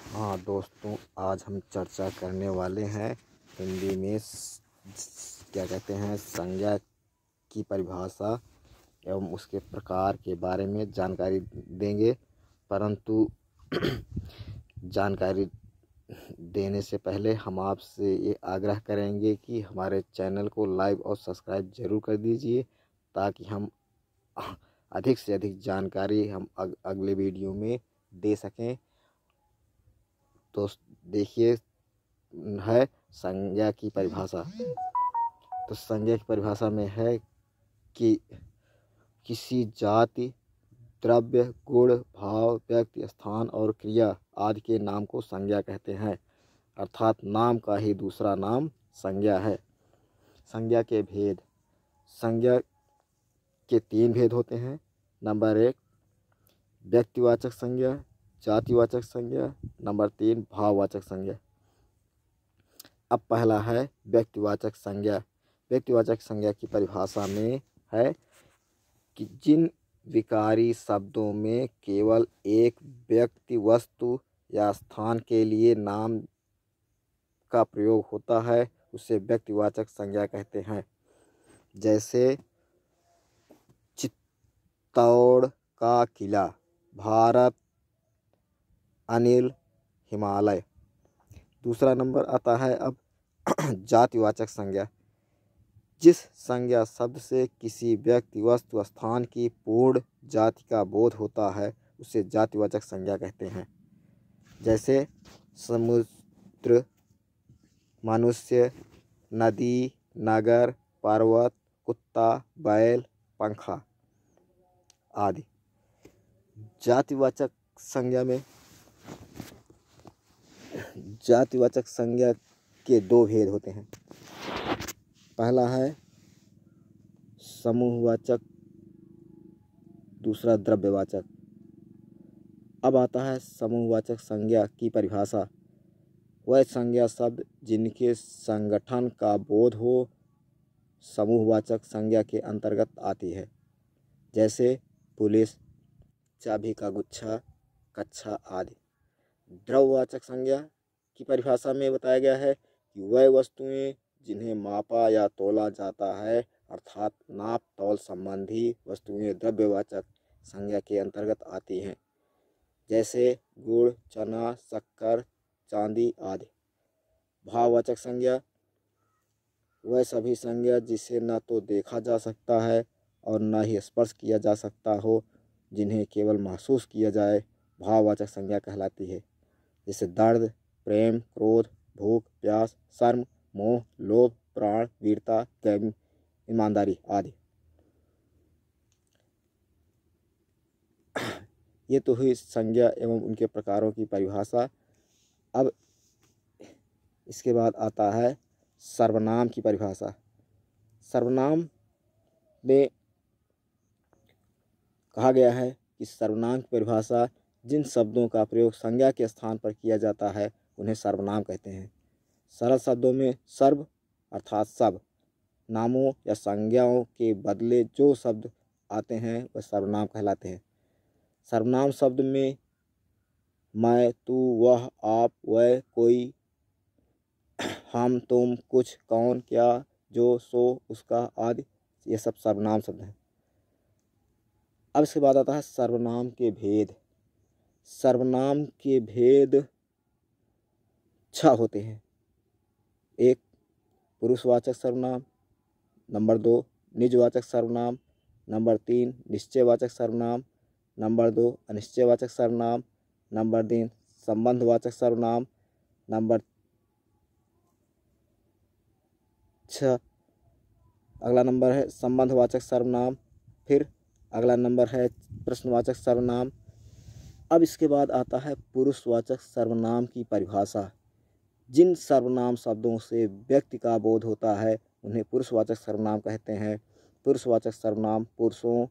हाँ दोस्तों, आज हम चर्चा करने वाले हैं हिंदी में क्या कहते हैं संज्ञा की परिभाषा एवं उसके प्रकार के बारे में जानकारी देंगे। परंतु जानकारी देने से पहले हम आपसे ये आग्रह करेंगे कि हमारे चैनल को लाइक और सब्सक्राइब ज़रूर कर दीजिए, ताकि हम अधिक से अधिक जानकारी हम अगले वीडियो में दे सकें। तो देखिए, है संज्ञा की परिभाषा। तो संज्ञा की परिभाषा में है कि किसी जाति, द्रव्य, गुण, भाव, व्यक्ति, स्थान और क्रिया आदि के नाम को संज्ञा कहते हैं, अर्थात नाम का ही दूसरा नाम संज्ञा है। संज्ञा के भेद। संज्ञा के 3 भेद होते हैं। नंबर 1 व्यक्तिवाचक संज्ञा, जातिवाचक संज्ञा। नंबर 3 भाववाचक संज्ञा। अब पहला है व्यक्तिवाचक संज्ञा। व्यक्तिवाचक संज्ञा की परिभाषा में है कि जिन विकारी शब्दों में केवल एक व्यक्ति, वस्तु या स्थान के लिए नाम का प्रयोग होता है उसे व्यक्तिवाचक संज्ञा कहते हैं। जैसे चित्तौड़ का किला, भारत, अनिल, हिमालय। दूसरा नंबर आता है अब जातिवाचक संज्ञा। जिस संज्ञा शब्द से किसी व्यक्ति, वस्तु, स्थान की पूर्ण जाति का बोध होता है उसे जातिवाचक संज्ञा कहते हैं। जैसे समुद्र, मनुष्य, नदी, नगर, पर्वत, कुत्ता, बैल, पंखा आदि। जातिवाचक संज्ञा के 2 भेद होते हैं। पहला है समूहवाचक, दूसरा द्रव्यवाचक। अब आता है समूहवाचक संज्ञा की परिभाषा। वह संज्ञा शब्द जिनके संगठन का बोध हो समूहवाचक संज्ञा के अंतर्गत आती है। जैसे पुलिस, चाबी का गुच्छा, कक्षा आदि। द्रव्यवाचक संज्ञा की परिभाषा में बताया गया है कि वह वस्तुएं जिन्हें मापा या तोला जाता है, अर्थात नाप तौल संबंधी वस्तुएं द्रव्यवाचक संज्ञा के अंतर्गत आती हैं। जैसे गुड़, चना, शक्कर, चांदी आदि। भाववाचक संज्ञा वह सभी संज्ञा जिसे न तो देखा जा सकता है और न ही स्पर्श किया जा सकता हो, जिन्हें केवल महसूस किया जाए, भाववाचक संज्ञा कहलाती है। जैसे दर्द, प्रेम, क्रोध, भूख, प्यास, शर्म, मोह, लोभ, प्राण, वीरता, प्रेम, ईमानदारी आदि। ये तो हुई संज्ञा एवं उनके प्रकारों की परिभाषा। अब इसके बाद आता है सर्वनाम की परिभाषा। सर्वनाम में कहा गया है कि सर्वनाम की परिभाषा जिन शब्दों का प्रयोग संज्ञा के स्थान पर किया जाता है उन्हें सर्वनाम कहते हैं। सरल शब्दों में सर्व अर्थात सब, नामों या संज्ञाओं के बदले जो शब्द आते हैं वह सर्वनाम कहलाते हैं। सर्वनाम शब्द में मैं, तू, वह, आप, वह, कोई, हम, तुम, कुछ, कौन, क्या, जो, सो, उसका आदि, ये सब सर्वनाम शब्द हैं। अब इसके बाद आता है सर्वनाम के भेद। सर्वनाम के भेद 6 होते हैं। 1 पुरुषवाचक सर्वनाम। नंबर 2 निजवाचक सर्वनाम। नंबर 3 निश्चयवाचक सर्वनाम। नंबर 2 अनिश्चयवाचक सर्वनाम। नंबर 3 संबंधवाचक सर्वनाम। नंबर 6 अगला नंबर है संबंधवाचक सर्वनाम। फिर अगला नंबर है प्रश्नवाचक सर्वनाम। अब इसके बाद आता है पुरुषवाचक सर्वनाम की परिभाषा। जिन सर्वनाम शब्दों से व्यक्ति का बोध होता है उन्हें पुरुषवाचक सर्वनाम कहते हैं। पुरुषवाचक सर्वनाम पुरुषों,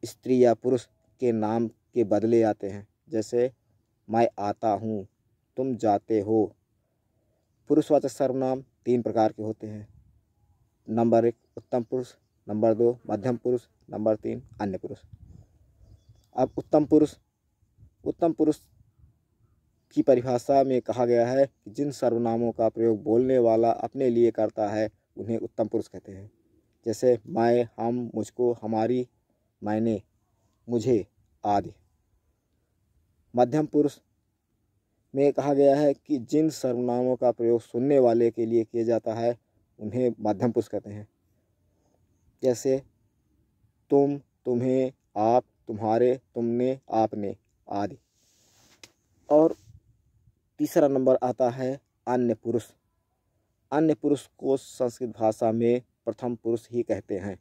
स्त्री या पुरुष के नाम के बदले आते हैं। जैसे मैं आता हूँ, तुम जाते हो। पुरुषवाचक सर्वनाम 3 प्रकार के होते हैं। नंबर 1 उत्तम पुरुष, नंबर 2 मध्यम पुरुष, नंबर 3 अन्य पुरुष। अब उत्तम पुरुष की परिभाषा में कहा गया है कि जिन सर्वनामों का प्रयोग बोलने वाला अपने लिए करता है उन्हें उत्तम पुरुष कहते हैं। जैसे मैं, हम, मुझको, हमारी, मैंने, मुझे आदि। मध्यम पुरुष में कहा गया है कि जिन सर्वनामों का प्रयोग सुनने वाले के लिए किया जाता है उन्हें मध्यम पुरुष कहते हैं। जैसे तुम, तुम्हें, आप, तुम्हारे, तुमने, आपने आदि। और तीसरा नंबर आता है अन्य पुरुष। अन्य पुरुष को संस्कृत भाषा में प्रथम पुरुष ही कहते हैं।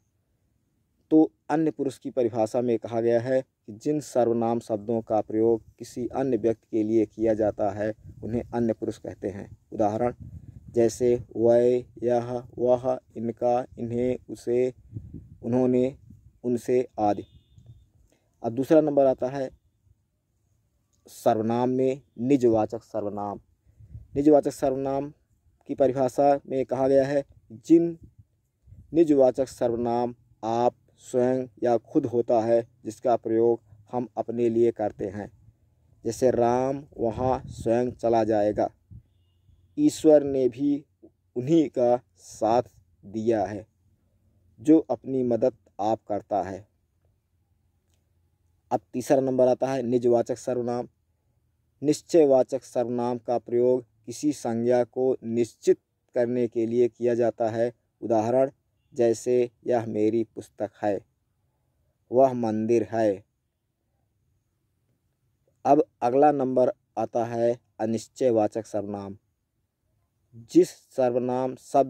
तो अन्य पुरुष की परिभाषा में कहा गया है कि जिन सर्वनाम शब्दों का प्रयोग किसी अन्य व्यक्ति के लिए किया जाता है उन्हें अन्य पुरुष कहते हैं। उदाहरण जैसे वह, यह, वह, इनका, इन्हें, उसे, उन्होंने, उनसे आदि। अब दूसरा नंबर आता है सर्वनाम में निजवाचक सर्वनाम। निजवाचक सर्वनाम की परिभाषा में कहा गया है जिन निजवाचक सर्वनाम आप, स्वयं या खुद होता है जिसका प्रयोग हम अपने लिए करते हैं। जैसे राम वहाँ स्वयं चला जाएगा, ईश्वर ने भी उन्हीं का साथ दिया है, जो अपनी मदद आप करता है। अब तीसरा नंबर आता है निजवाचक सर्वनाम। निश्चयवाचक सर्वनाम का प्रयोग किसी संज्ञा को निश्चित करने के लिए किया जाता है। उदाहरण जैसे यह मेरी पुस्तक है, वह मंदिर है। अब अगला नंबर आता है अनिश्चयवाचक सर्वनाम। जिस सर्वनाम शब्द